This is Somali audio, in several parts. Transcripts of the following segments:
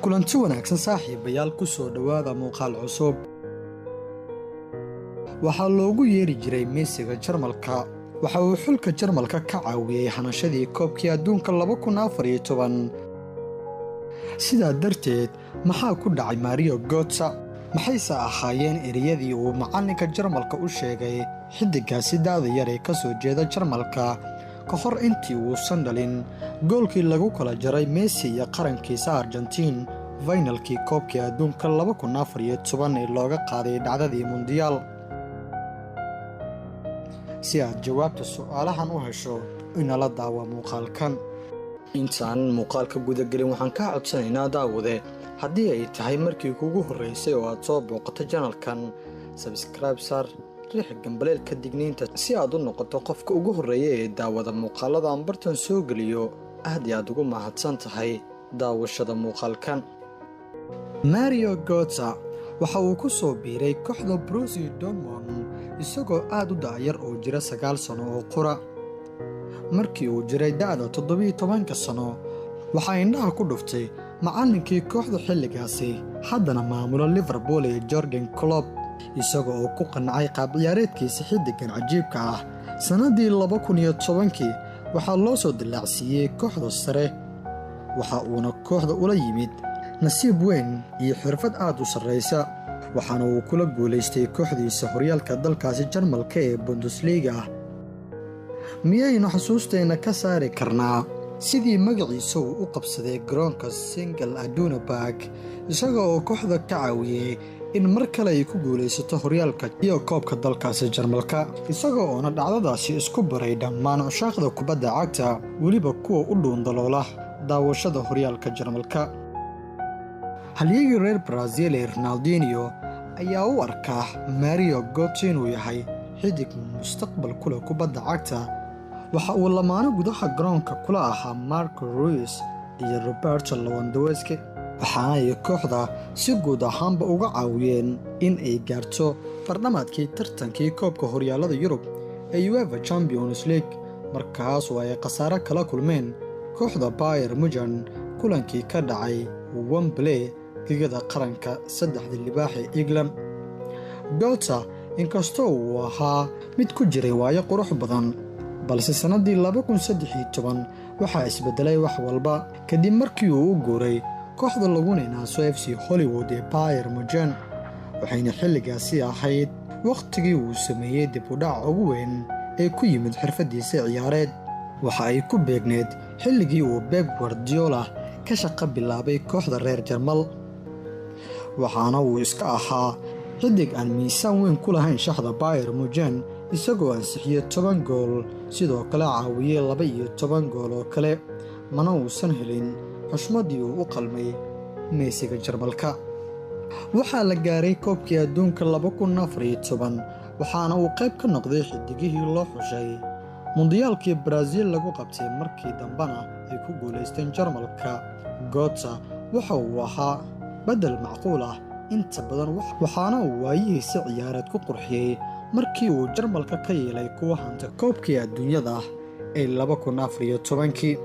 kulanti wanaagsan saaxiibayaal ku soo dhawaada muuqaal cusub. waxaa loogu yeeri jiray Messigii Jarmalka. waxa uu xulka Jarmalka ka caawiyay hanashadii koobkii adduunka 2014. sidaa darteed maxaa ku dhacay Mario Gotze? maxayse ahaayeen ereyadii uu macalinka Jarmalka u sheegay xidigaasi da'da yar ee ka soo jeeda Jarmalka ka hor intii uusan dhalin goolkii lagu kala jaray Messi iyo qarankiisa Argentina finalkii koobkii adduunka 2014 ee looga qaaday dhacdadii Mundiyaal? si aad jawaabta su'aalahan u hesho inala daawa muuqaalkan. intaan muuqaalka gudagelin waxaan ka codsanaynaa daawade haddii ay tahay markii kugu horeysay oo aad soo booqato channelkan, subscribe sar, riix gambaleelka digniinta si aad u noqoto qofka ugu horeeya ee daawada muuqaalada aan bartan soo geliyo. aad iyo aad ugu mahadsan tahay daawashada muuqaalkan. Mario Gotze waxa uu ku soo biiray kooxda Borussia Dortmund isagoo aad u da'yar oo jira 9 sano oo qura. markii uu jiray da'da 17 sano waxaa indhaha ku dhuftay macallinkii kooxda xilligaasi haddana maamula Liverpool ee Jurgen Klopp, isagoo oo ku qancay qaab ciyaareedkiisa xidigan cajiibka ah. sanadii 2010 waxaa loo soo dilaacsiiyey kooxda sare, waxa uuna kooxda ula yimid nasiib weyn iyo xirfad aad u sarreysa, waxaana uu kula guulaystay kooxdiisa horyaalka dalkaasi Jarmalka ee Bundesliga. miyaynu xasuusteena ka saari karnaa sidii magaciisa uu u qabsaday garoonka Single Aduna Park, isagoo oo kooxda ka caawiyey in mar kale ay ku guulaysato horyaalka iyo koobka dalkaasi Jarmalka, isagoo oona dhacdadaasi isku baray dhammaan cushaaqda kubadda cagta, weliba kuwa u dhuundaloola daawashada horyaalka Jarmalka. halyagii reer Brazil ee Ronaldinho ayaa u arkaa Mario Gotze inuu yahay xidig mustaqbal kule kubadda cagta. waxa uu lamaano gudaha garoonka kula ahaa Marco Reus iyo Roberto Lewandowski, waxaana ay kooxda si guud ahaanba uga caawiyeen in ay gaarto barnaamijkii tartankii koobka horyaalada Yurub ee UEFA Champions League, markaas oo ay khasaare kala kulmeen kooxda Bayern Munich kulankii ka dhacay Wembley ligada qaranka 3 libaax ee England. Gotze inkastoo uu ahaa mid ku jiray waayo qurux badan, balse sanadii 2013 waxaa isbedelay wax walba kadib markii uu u guuray kooxda lagu neenaaso FC Hollywood ee Bayern Munich, waxayna xilligaasi ahayd waqtigii uu sameeyey dib u dhac ugu weyn ee ku yimid xirfadiisa ciyaareed. waxa ay ku beegneed xilligii uu Pep Guardiola ka shaqo bilaabay kooxda reer Jarmal, waxaana uu iska ahaa xidig aan miisaan weyn ku lahayn shaxda Bayern Munich, isagoo ansixiyey 10 gool, sidoo kale caawiyey 12 gool oo kale, mana uusan helin xushmadii uu u qalmay Messigii Jarmalka. waxaa la gaaray koobkii adduunka 2014, waxaana uu qayb ka noqday xidigihii loo xushay Mundiyaalkii Brazil lagu qabtay, markii dambana ay ku guulaysteen Jarmalka. Gotze waxa uu ahaa badal macquul ah inta badan, waxaana uu waayihiisa ciyaareed ku qurxiyey markii uu Jarmalka ka yeelay kuwa hanta koobkii adduunyada ee 2014.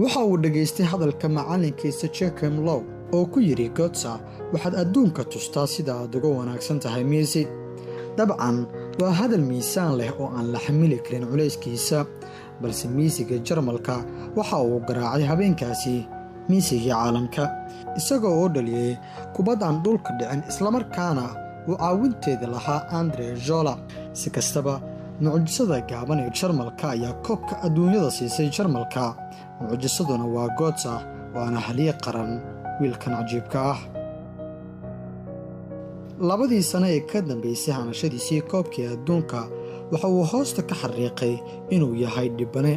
waxa uu dhageystay hadalka macalinkiisa Joachim Löw oo ku yiri Gotze, waxaad adduunka tustaa sida aad uga wanaagsan tahay Messi. dabcan waa hadal miisaan leh oo aan la xamili karin culayskiisa, balse Messigii Jarmalka waxa uu garaacay habeenkaasi Messigii caalamka, isagoo oo dhaliyay kubad aan dhulka dhicin, islamarkaana uu caawinteeda lahaa Andre Zola. si kastaba mucjisada gaaban ee Jarmalka ayaa koobka adduunyada siisay Jarmalka, mucjisaduna waa Gotze, waana halye qaran wiilkan cajiibka ah. labadii sano ee ka dambeysay hanashadiisii koobkii adduunka waxa uu hoosta ka xariiqay inuu yahay dhibane,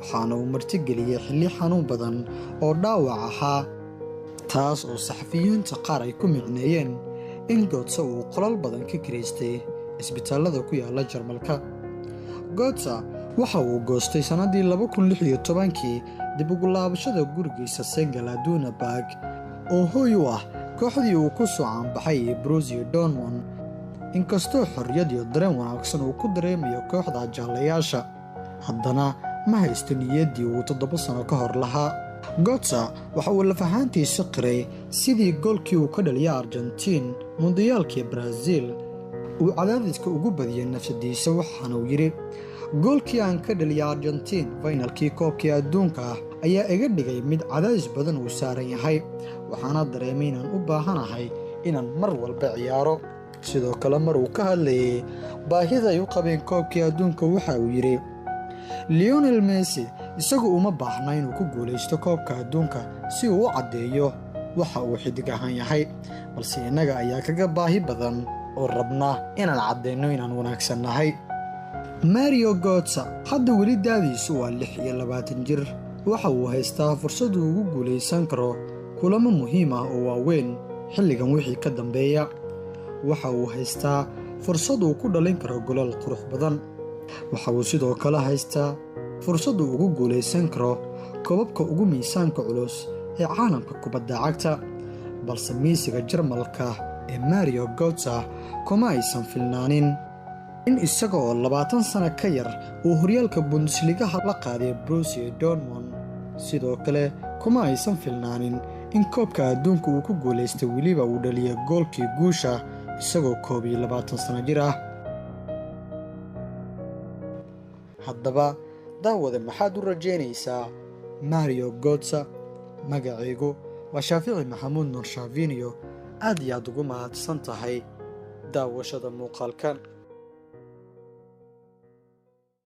waxaana uu martigeliyey xilli xanuun badan oo dhaawac ahaa, taas oo saxafiyiinta qaar ay ku micneeyeen in Gotze uu qolal badan ka kiraystay isbitaalada ku yaala Jarmalka. Gotze waxa uu goostay sanadii 2016 dib ugu laabashada gurigiisa Single Aduna Park oo hooy u ah kooxdii uu ku soo caanbaxay ee Borussia Dortmund. inkastoo xorriyad iyo dareen wanaagsan uu ku dareemayo kooxda jaalayaasha, haddana ma haysto niyaddii uu 7 sano ka hor lahaa. Gotze waxa uu lafahaantiisa qiray sidii goolkii uu ka dhaliyay Argentiin Mundiyaalkii Brazil uu cadaadiska ugu badiyay nafsadiisa, waxaana uu yidhi goolkii aan ka dhaliyay Argentiin finalkii koobkii adduunka ayaa iga dhigay mid cadaadis badan uu saaran yahay, waxaana dareemay inaan u baahanahay inaan mar walba ciyaaro. sidoo kale mar uu ka hadlayay baahida ay u qabeen koobkii adduunka waxa uu yidhi Lionel Messi isagu uma baahna inuu ku guulaysto koobka adduunka si uu u caddeeyo waxa uu xidig ahaan yahay, balse innaga ayaa kaga baahi badan oo rabna inaan caddeyno inaan wanaagsannahay. Mario Gotze hadda weli daadiisu waa 26 jir, waxa uu haystaa fursad uu ugu guulaysan karo kulamo muhiim ah oo waaweyn xilligan wixii ka dambeeya. waxa uu haystaa fursad uu ku dhalin karo golol qurux badan, waxa uu sidoo kale haystaa fursad uu ugu guulaysan karo koobabka ugu miisaanka culus ee caalamka kubadda cagta, balse miisiga Jarmalka ee Mario Gotze kuma aysan filnaanin in isaga oo 20 sano ka yar uu horyaalka Bundesliga la qaaday Borussia Dortmund. sidoo kale kuma aysan filnaanin in koobka adduunka uu ku guulaystay weliba uu dhaliyay goolkii guusha isagoo 21 sano jir ah. haddaba daawada maxaad u rajaynaysaa Mario Gotze? magacaygu waa Shaafici Maxamuud Nur Shaafiiniyo, aad iyo aad ugu mahadsan tahay daawashada muuqaalkan.